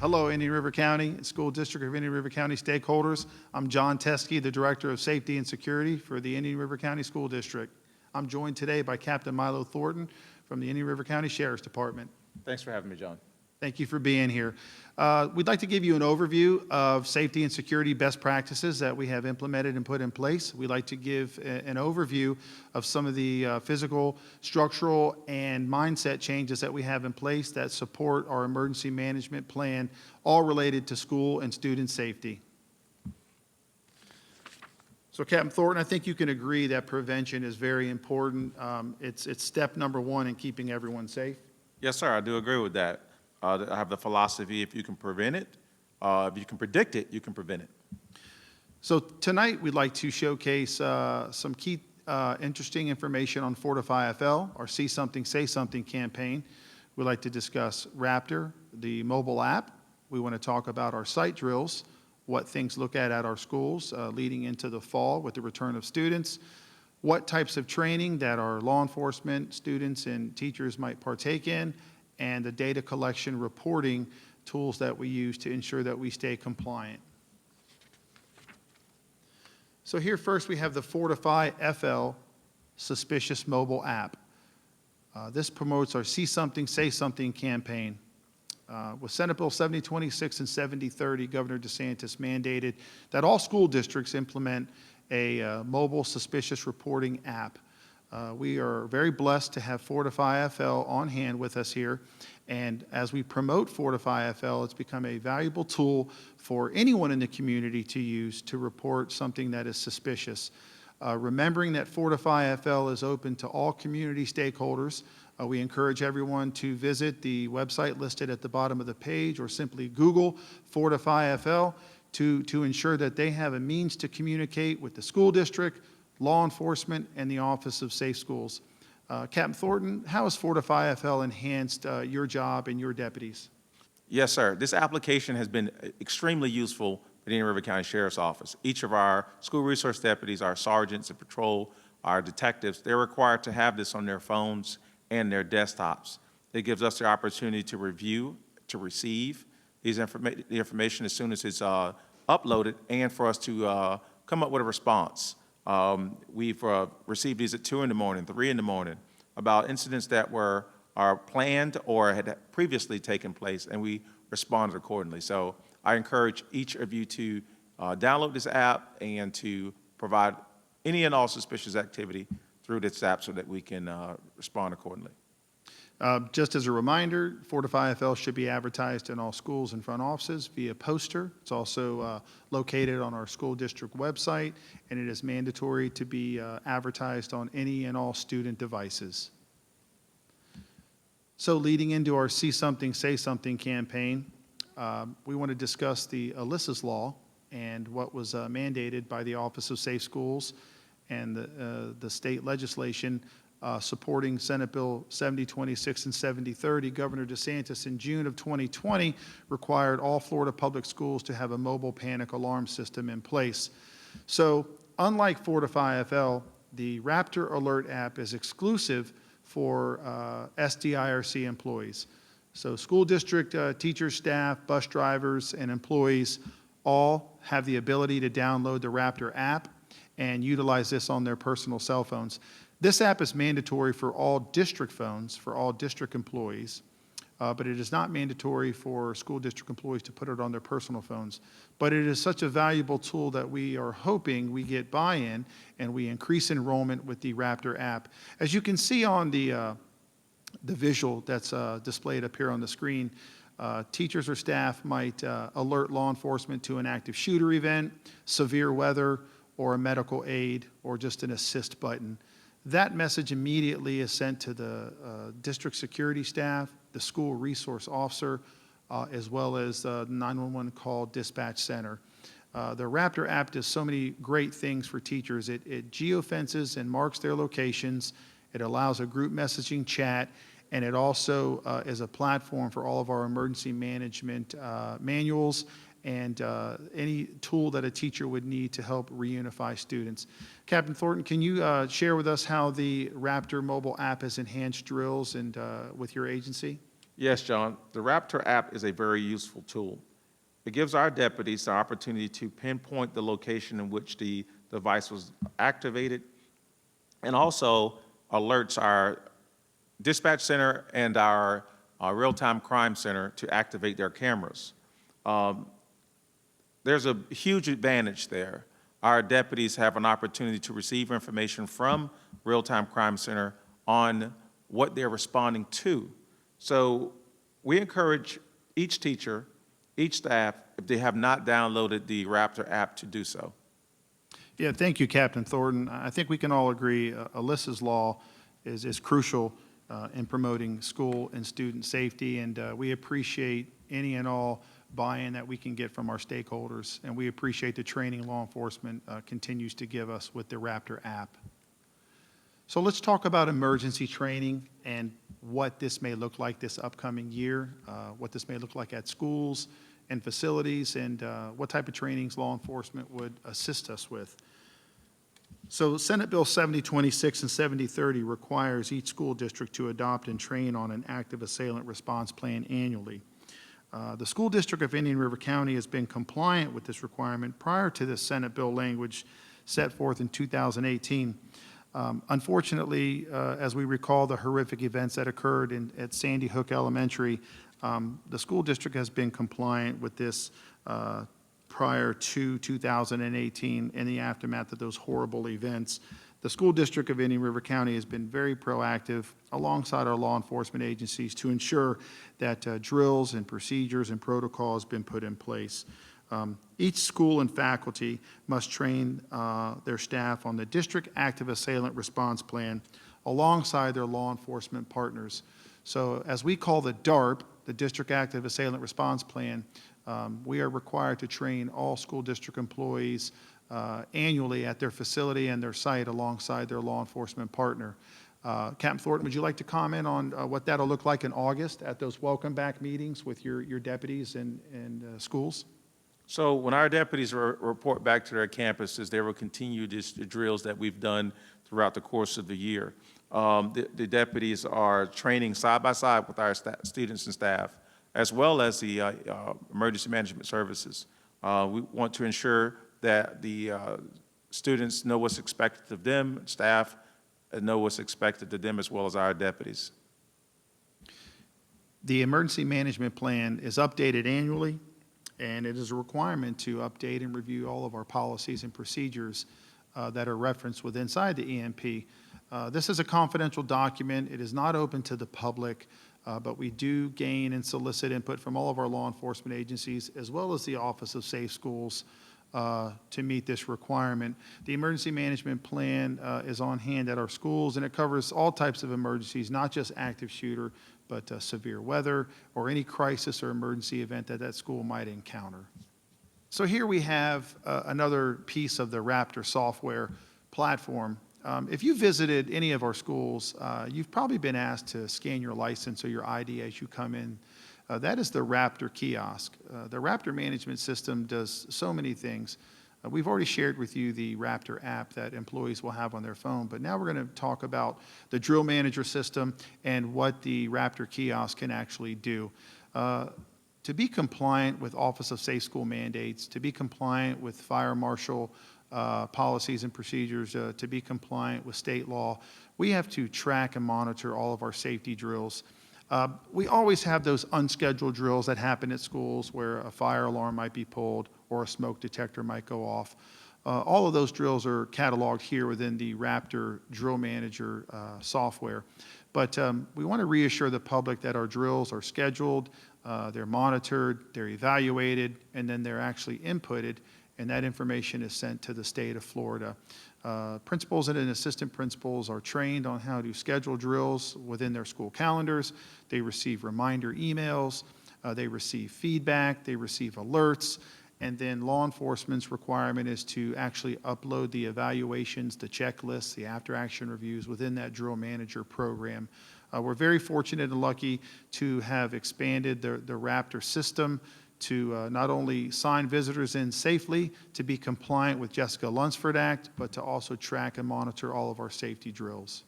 Hello, Indian River County, School District of Indian River County stakeholders. I'm John Teskey, the Director of Safety and Security for the Indian River County School District. I'm joined today by Captain Milo Thornton from the Indian River County Sheriff's Department. Thanks for having me, John. Thank you for being here. We'd like to give you an overview of safety and security best practices that we have implemented and put in place. We'd like to give an overview of some of the physical, structural, and mindset changes that we have in place that support our emergency management plan, all related to school and student safety. So, Captain Thornton, I think you can agree that prevention is very important. It's step number one in keeping everyone safe. Yes, sir, I do agree with that. I have the philosophy, if you can prevent it, if you can predict it, you can prevent it. So tonight, we'd like to showcase some key interesting information on Fortify FL, our See Something, Say Something campaign. We'd like to discuss Raptor, the mobile app. We want to talk about our site drills, what things look at our schools leading into the fall with the return of students, what types of training that our law enforcement, students, and teachers might partake in, and the data collection reporting tools that we use to ensure that we stay compliant. So here first we have the Fortify FL Suspicious Mobile App. This promotes our See Something, Say Something campaign. With Senate Bill 7026 and 7030, Governor DeSantis mandated that all school districts implement a mobile suspicious reporting app. We are very blessed to have Fortify FL on hand with us here. And as we promote Fortify FL, it's become a valuable tool for anyone in the community to use to report something that is suspicious. Remembering that Fortify FL is open to all community stakeholders, we encourage everyone to visit the website listed at the bottom of the page or simply Google Fortify FL to ensure that they have a means to communicate with the school district, law enforcement, and the Office of Safe Schools. Captain Thornton, how has Fortify FL enhanced your job and your deputies? Yes, sir. This application has been extremely useful at the Indian River County Sheriff's Office. Each of our school resource deputies, our sergeants and patrol, our detectives, they're required to have this on their phones and their desktops. It gives us the opportunity to review, to receive the information as soon as it's uploaded, and for us to come up with a response. We've received these at 2 in the morning, 3 in the morning, about incidents that are planned or had previously taken place, and we responded accordingly. So I encourage each of you to download this app and to provide any and all suspicious activity through this app so that we can respond accordingly. Just as a reminder, Fortify FL should be advertised in all schools and front offices via poster. It's also located on our school district website, and it is mandatory to be advertised on any and all student devices. So leading into our See Something, Say Something campaign, we want to discuss the Alyssa's Law and what was mandated by the Office of Safe Schools and the state legislation supporting Senate Bill 7026 and 7030. Governor DeSantis in June of 2020 required all Florida public schools to have a mobile panic alarm system in place. So unlike Fortify FL, the Raptor Alert app is exclusive for SDIRC employees. So school district teachers, staff, bus drivers, and employees all have the ability to download the Raptor app and utilize this on their personal cell phones. This app is mandatory for all district phones, for all district employees, but it is not mandatory for school district employees to put it on their personal phones. But it is such a valuable tool that we are hoping we get buy-in and we increase enrollment with the Raptor app. As you can see on the visual that's displayed up here on the screen, teachers or staff might alert law enforcement to an active shooter event, severe weather, or a medical aid, or just an assist button. That message immediately is sent to the district security staff, the school resource officer, as well as the 911 call dispatch center. The Raptor app does so many great things for teachers. It geofences and marks their locations. It allows a group messaging chat, and it also is a platform for all of our emergency management manuals and any tool that a teacher would need to help reunify students. Captain Thornton, can you share with us how the Raptor mobile app has enhanced drills and with your agency? Yes, John, the Raptor app is a very useful tool. It gives our deputies the opportunity to pinpoint the location in which the device was activated, and also alerts our dispatch center and our real-time crime center to activate their cameras. There's a huge advantage there. Our deputies have an opportunity to receive information from real-time crime center on what they're responding to. So we encourage each teacher, each staff, if they have not downloaded the Raptor app, to do so. Yeah, thank you, Captain Thornton. I think we can all agree Alyssa's law is crucial in promoting school and student safety, and we appreciate any and all buy-in that we can get from our stakeholders, and we appreciate the training law enforcement continues to give us with the Raptor app. So let's talk about emergency training and what this may look like this upcoming year, what this may look like at schools and facilities, and what type of trainings law enforcement would assist us with. So Senate Bill 7026 and 7030 requires each school district to adopt and train on an active assailant response plan annually. The school district of Indian River County has been compliant with this requirement prior to this Senate bill language set forth in 2018. Unfortunately, as we recall the horrific events that occurred at Sandy Hook Elementary, the school district has been compliant with this prior to 2018 in the aftermath of those horrible events. The school district of Indian River County has been very proactive alongside our law enforcement agencies to ensure that drills and procedures and protocols have been put in place. Each school and faculty must train their staff on the district active assailant response plan alongside their law enforcement partners. So as we call the DARP, the District Active Assailant Response Plan, we are required to train all school district employees annually at their facility and their site alongside their law enforcement partner. Captain Thornton, would you like to comment on what that'll look like in August at those welcome back meetings with your deputies and schools? So when our deputies report back to their campuses, they will continue the drills that we've done throughout the course of the year. The deputies are training side by side with our students and staff, as well as the emergency management services. We want to ensure that the students know what's expected of them, staff know what's expected of them, as well as our deputies. The emergency management plan is updated annually, and it is a requirement to update and review all of our policies and procedures that are referenced within inside the EMP. This is a confidential document. It is not open to the public, but we do gain and solicit input from all of our law enforcement agencies, as well as the Office of Safe Schools, to meet this requirement. The emergency management plan is on hand at our schools, and it covers all types of emergencies, not just active shooter, but severe weather or any crisis or emergency event that that school might encounter. So here we have another piece of the Raptor software platform. If you visited any of our schools, you've probably been asked to scan your license or your ID as you come in. That is the Raptor kiosk. The Raptor management system does so many things. We've already shared with you the Raptor app that employees will have on their phone, but now we're going to talk about the drill manager system and what the Raptor kiosk can actually do. To be compliant with Office of Safe School mandates, to be compliant with fire marshal policies and procedures, to be compliant with state law, we have to track and monitor all of our safety drills. We always have those unscheduled drills that happen at schools where a fire alarm might be pulled or a smoke detector might go off. All of those drills are cataloged here within the Raptor Drill Manager software. But we want to reassure the public that our drills are scheduled, they're monitored, they're evaluated, and then they're actually inputted, and that information is sent to the state of Florida. Principals and assistant principals are trained on how to schedule drills within their school calendars. They receive reminder emails, they receive feedback, they receive alerts, and then law enforcement's requirement is to actually upload the evaluations, the checklists, the after-action reviews within that drill manager program. We're very fortunate and lucky to have expanded the Raptor system to not only sign visitors in safely, to be compliant with Jessica Lunsford Act, but to also track and monitor all of our safety drills.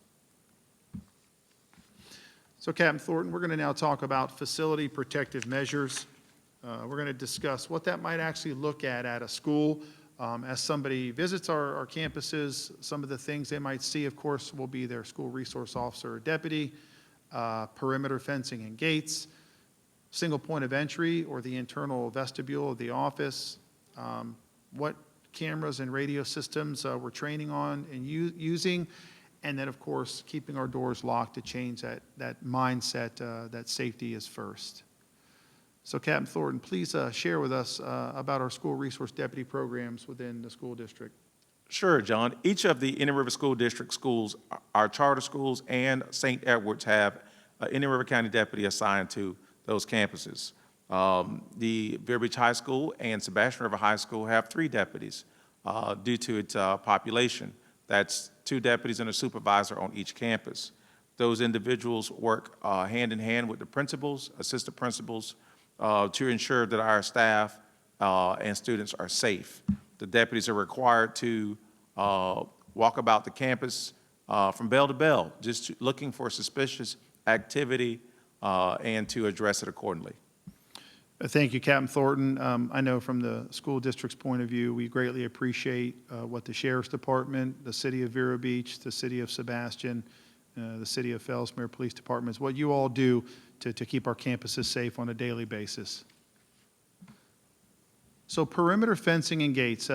So Captain Thornton, we're going to now talk about facility protective measures. We're going to discuss what that might actually look at a school. As somebody visits our campuses, some of the things they might see, of course, will be their school resource officer or deputy, perimeter fencing and gates, single point of entry or the internal vestibule of the office, what cameras and radio systems we're training on and using, and then, of course, keeping our doors locked to change that mindset that safety is first. So, Captain Thornton, please share with us about our school resource deputy programs within the school district. Sure, John. Each of the Indian River School District schools, our charter schools and St. Edward's, have an Indian River County deputy assigned to those campuses. The Vero Beach High School and Sebastian River High School have 3 deputies due to its population. That's 2 deputies and a supervisor on each campus. Those individuals work hand in hand with the principals, assistant principals, to ensure that our staff and students are safe. The deputies are required to walk about the campus from bell to bell, just looking for suspicious activity and to address it accordingly. Thank you, Captain Thornton. I know from the school district's point of view, we greatly appreciate what the Sheriff's Department, the City of Vero Beach, the City of Sebastian, the City of Fellsmere Police Departments, what you all do to keep our campuses safe on a daily basis. So perimeter fencing and gates.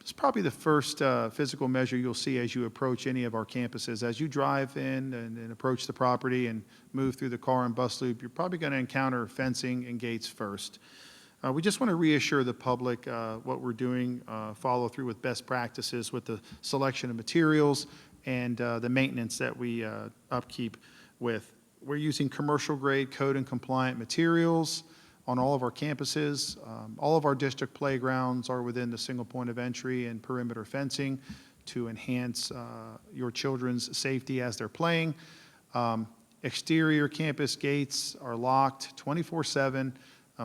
It's probably the first physical measure you'll see as you approach any of our campuses. As you drive in and approach the property and move through the car and bus loop, you're probably going to encounter fencing and gates first. We just want to reassure the public what we're doing, follow through with best practices with the selection of materials and the maintenance that we upkeep with. We're using commercial grade code and compliant materials on all of our campuses. All of our district playgrounds are within the single point of entry and perimeter fencing to enhance your children's safety as they're playing. Exterior campus gates are locked 24/7.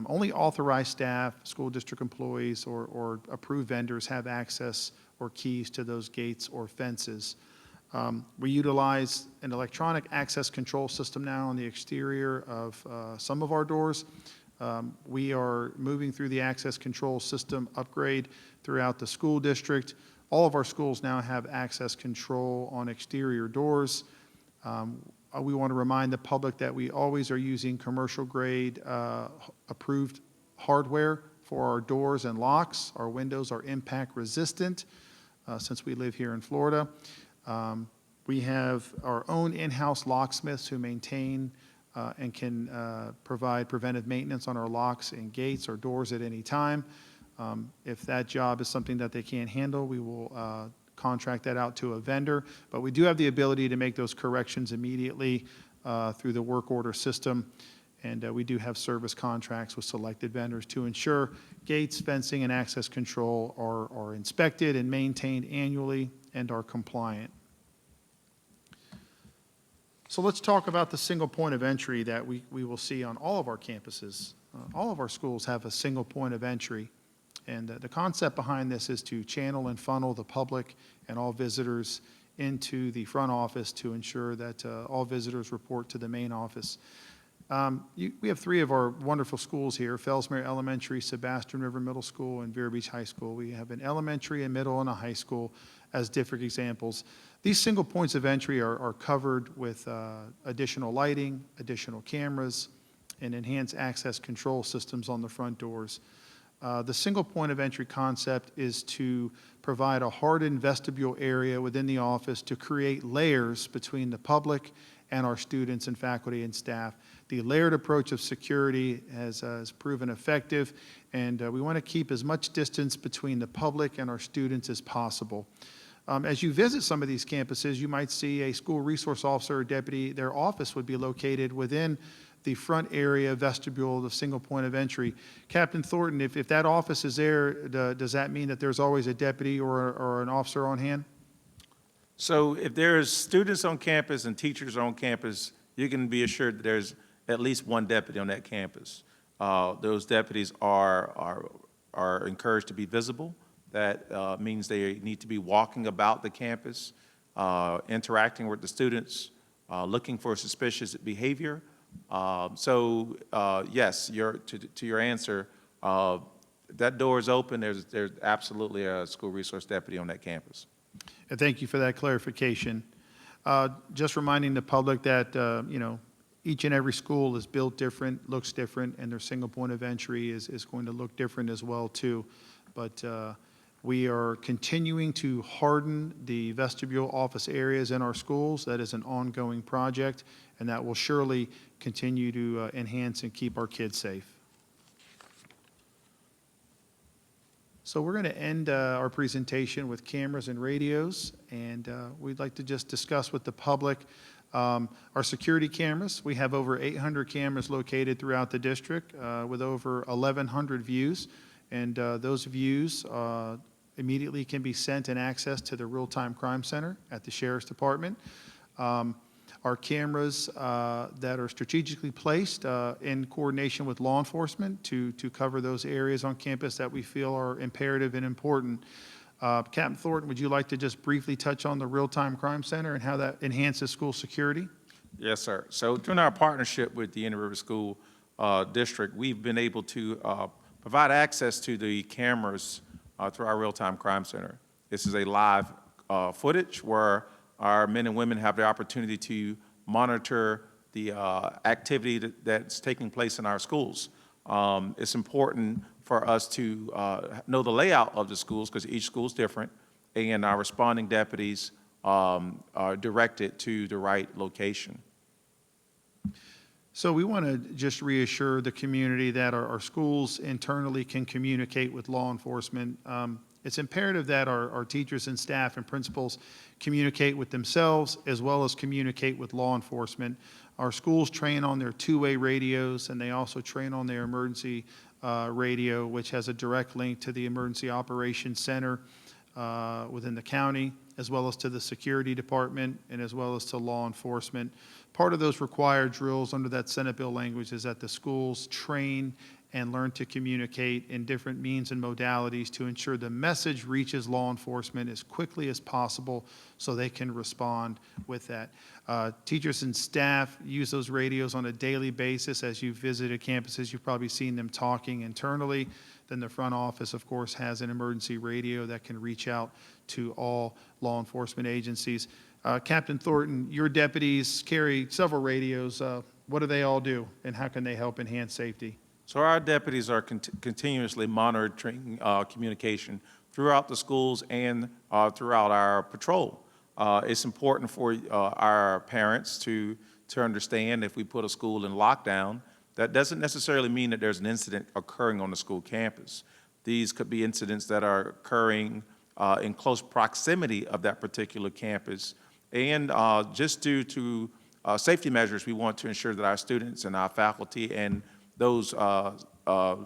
Only authorized staff, school district employees, or approved vendors have access or keys to those gates or fences. We utilize an electronic access control system now on the exterior of some of our doors. We are moving through the access control system upgrade throughout the school district. All of our schools now have access control on exterior doors. We want to remind the public that we always are using commercial grade approved hardware for our doors and locks. Our windows are impact resistant since we live here in Florida. We have our own in-house locksmiths who maintain and can provide preventive maintenance on our locks and gates or doors at any time. If that job is something that they can't handle, we will contract that out to a vendor. But we do have the ability to make those corrections immediately through the work order system. And we do have service contracts with selected vendors to ensure gates, fencing, and access control are inspected and maintained annually and are compliant. So let's talk about the single point of entry that we will see on all of our campuses. All of our schools have a single point of entry. And the concept behind this is to channel and funnel the public and all visitors into the front office to ensure that all visitors report to the main office. We have 3 of our wonderful schools here, Fellsmere Elementary, Sebastian River Middle School, and Vero Beach High School. We have an elementary, a middle, and a high school as different examples. These single points of entry are covered with additional lighting, additional cameras, and enhanced access control systems on the front doors. The single point of entry concept is to provide a hardened vestibule area within the office to create layers between the public and our students and faculty and staff. The layered approach of security has proven effective, and we want to keep as much distance between the public and our students as possible. As you visit some of these campuses, you might see a school resource officer or deputy. Their office would be located within the front area vestibule of the single point of entry. Captain Thornton, if that office is there, does that mean that there's always a deputy or an officer on hand? So if there's students on campus and teachers on campus, you can be assured that there's at least one deputy on that campus. Those deputies are encouraged to be visible. That means they need to be walking about the campus, interacting with the students, looking for suspicious behavior. Yes, to your answer, that door is open. There's absolutely a school resource deputy on that campus. And thank you for that clarification. Just reminding the public that, each and every school is built different, looks different, and their single point of entry is going to look different as well, too. But we are continuing to harden the vestibule office areas in our schools. That is an ongoing project, and that will surely continue to enhance and keep our kids safe. So we're going to end our presentation with cameras and radios, and we'd like to just discuss with the public our security cameras. We have over 800 cameras located throughout the district with over 1,100 views, and those views immediately can be sent and accessed to the Real-Time Crime Center at the Sheriff's Department. Our cameras that are strategically placed in coordination with law enforcement to cover those areas on campus that we feel are imperative and important. Captain Thornton, would you like to just briefly touch on the Real-Time Crime Center and how that enhances school security? Yes, sir. So during our partnership with the Indian River School District, we've been able to provide access to the cameras through our Real-Time Crime Center. This is a live footage where our men and women have the opportunity to monitor the activity that's taking place in our schools. It's important for us to know the layout of the schools because each school is different, and our responding deputies are directed to the right location. So we want to just reassure the community that our schools internally can communicate with law enforcement. It's imperative that our teachers and staff and principals communicate with themselves as well as communicate with law enforcement. Our schools train on their two-way radios, and they also train on their emergency radio, which has a direct link to the Emergency Operations Center within the county, as well as to the security department, and as well as to law enforcement. Part of those required drills under that Senate bill language is that the schools train and learn to communicate in different means and modalities to ensure the message reaches law enforcement as quickly as possible so they can respond with that. Teachers and staff use those radios on a daily basis. As you've visited campuses, you've probably seen them talking internally. Then the front office, of course, has an emergency radio that can reach out to all law enforcement agencies. Captain Thornton, your deputies carry several radios. What do they all do, and how can they help enhance safety? So our deputies are continuously monitoring communication throughout the schools and throughout our patrol. It's important for our parents to understand if we put a school in lockdown, that doesn't necessarily mean that there's an incident occurring on the school campus. These could be incidents that are occurring in close proximity of that particular campus. And just due to safety measures, we want to ensure that our students and our faculty and those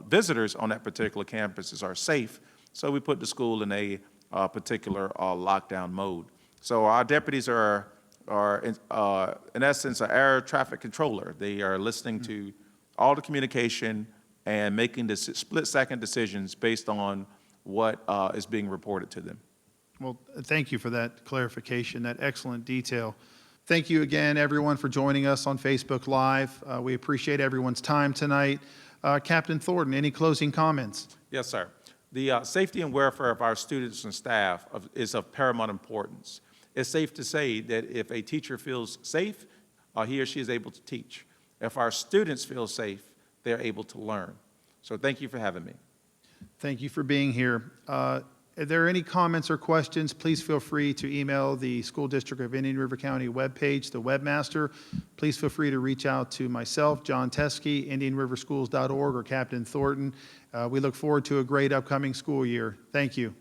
visitors on that particular campuses are safe. So we put the school in a particular lockdown mode. So our deputies are in essence, an air traffic controller. They are listening to all the communication and making the split-second decisions based on what is being reported to them. Well, thank you for that clarification, that excellent detail. Thank you again, everyone, for joining us on Facebook Live. We appreciate everyone's time tonight. Captain Thornton, any closing comments? Yes, sir. The safety and welfare of our students and staff is of paramount importance. It's safe to say that if a teacher feels safe, he or she is able to teach. If our students feel safe, they're able to learn. So thank you for having me. Thank you for being here. If there are any comments or questions, please feel free to email the School District of Indian River County webpage, the webmaster. Please feel free to reach out to myself, John Teskey, IndianRiverSchools.org, or Captain Thornton. We look forward to a great upcoming school year. Thank you.